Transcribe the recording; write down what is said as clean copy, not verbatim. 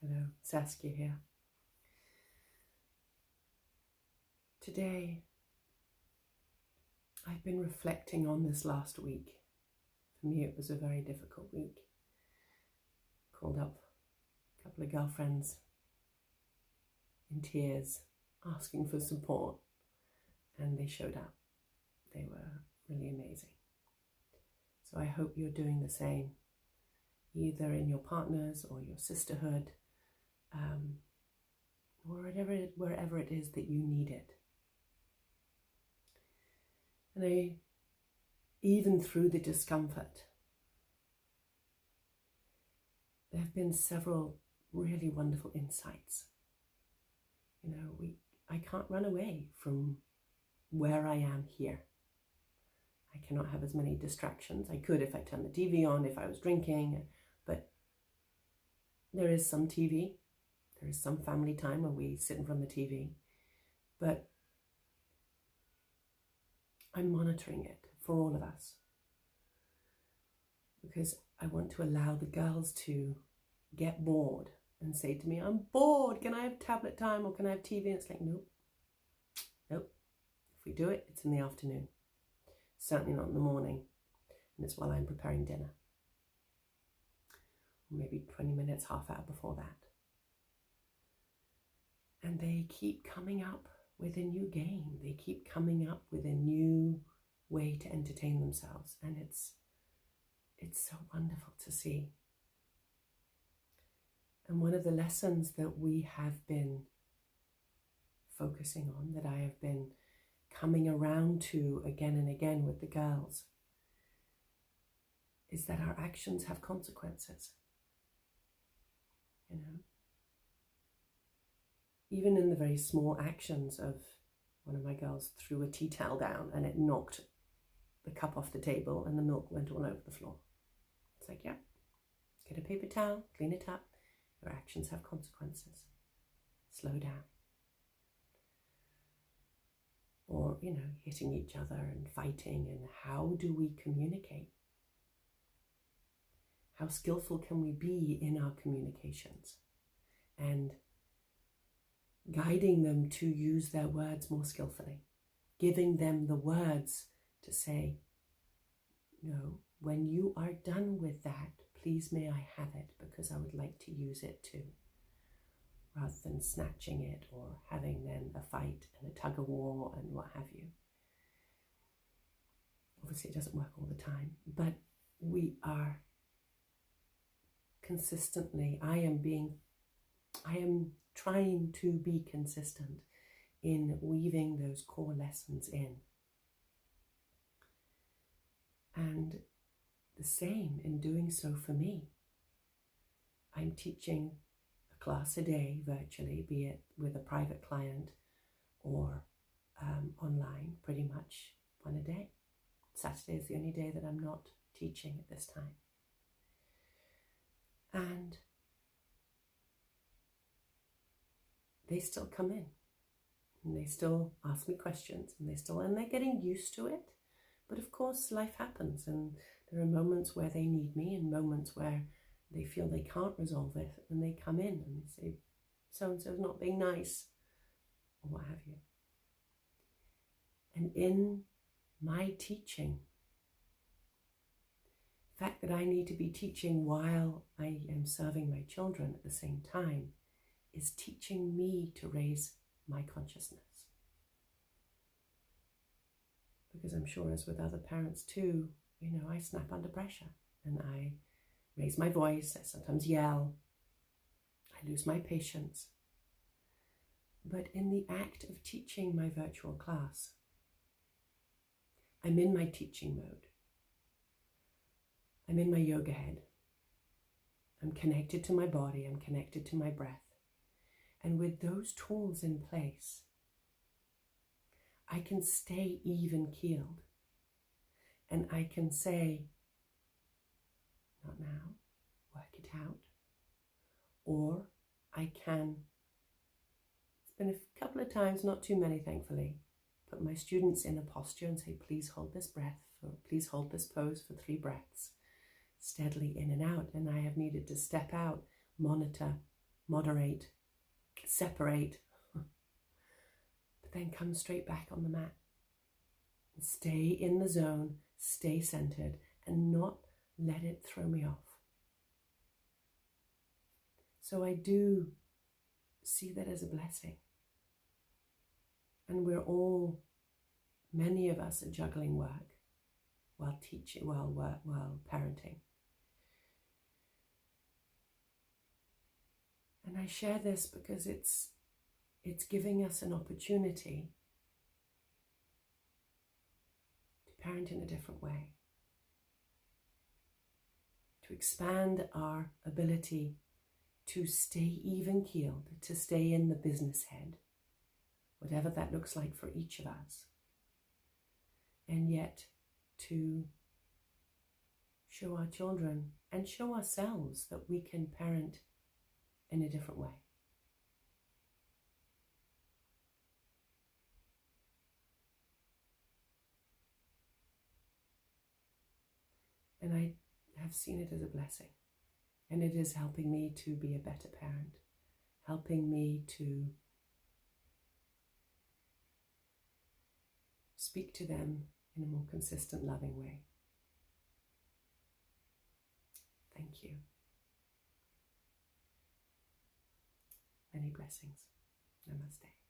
Hello, Saskia here. Today, I've been reflecting on this last week. For me, it was a very difficult week. Called up a couple of girlfriends in tears, asking for support, and they showed up. They were really amazing. So I hope you're doing the same, either in your partners or your sisterhood, or wherever it is that you need it. And even through the discomfort, there have been several really wonderful insights. I can't run away from where I am here. I cannot have as many distractions. I could if I turned the TV on, if I was drinking, but there is some TV. There is some family time where we sit in front of the TV, but I'm monitoring it for all of us because I want to allow the girls to get bored and say to me, I'm bored, can I have tablet time or can I have TV? And it's like, nope. If we do it, it's in the afternoon. Certainly not in the morning. And it's while I'm preparing dinner. Or maybe 20 minutes, half hour before that. And they keep coming up with a new game. They keep coming up with a new way to entertain themselves. And it's so wonderful to see. And one of the lessons that we have been focusing on, that I have been coming around to again and again with the girls, is that our actions have consequences. Even in the very small actions of one of my girls threw a tea towel down and it knocked the cup off the table and the milk went all over the floor. It's like, yeah, get a paper towel, clean it up. Your actions have consequences. Slow down. Or, hitting each other and fighting, and how do we communicate? How skillful can we be in our communications? And guiding them to use their words more skillfully. Giving them the words to say, no, when you are done with that, please may I have it because I would like to use it too. Rather than snatching it or having then a fight and a tug of war and what have you. Obviously it doesn't work all the time, but we are consistently, I am trying to be consistent in weaving those core lessons in. And the same in doing so for me. I'm teaching a class a day virtually, be it with a private client or online, pretty much one a day. Saturday is the only day that I'm not teaching at this time. And they still come in and they still ask me questions and they're getting used to it. But of course life happens and there are moments where they need me and moments where they feel they can't resolve it and they come in and they say, so-and-so's not being nice or what have you. And in my teaching, the fact that I need to be teaching while I am serving my children at the same time is teaching me to raise my consciousness. Because I'm sure as with other parents too, I snap under pressure and I raise my voice, I sometimes yell, I lose my patience. But in the act of teaching my virtual class, I'm in my teaching mode. I'm in my yoga head. I'm connected to my body, I'm connected to my breath. And with those tools in place, I can stay even keeled. And I can say, not now, work it out. Or I can, it's been a couple of times, not too many thankfully, put my students in a posture and say, please hold this breath, please hold this pose for 3 breaths, steadily in and out. And I have needed to step out, monitor moderate, separate, but then come straight back on the mat. Stay in the zone, stay centered, and not let it throw me off. So I do see that as a blessing. And we're all, many of us are juggling work while teaching, while parenting. And I share this because it's giving us an opportunity to parent in a different way, to expand our ability to stay even-keeled, to stay in the business head, whatever that looks like for each of us, and yet to show our children and show ourselves that we can parent in a different way. And I have seen it as a blessing, and it is helping me to be a better parent, helping me to speak to them in a more consistent, loving way. Thank you. Many blessings. Namaste.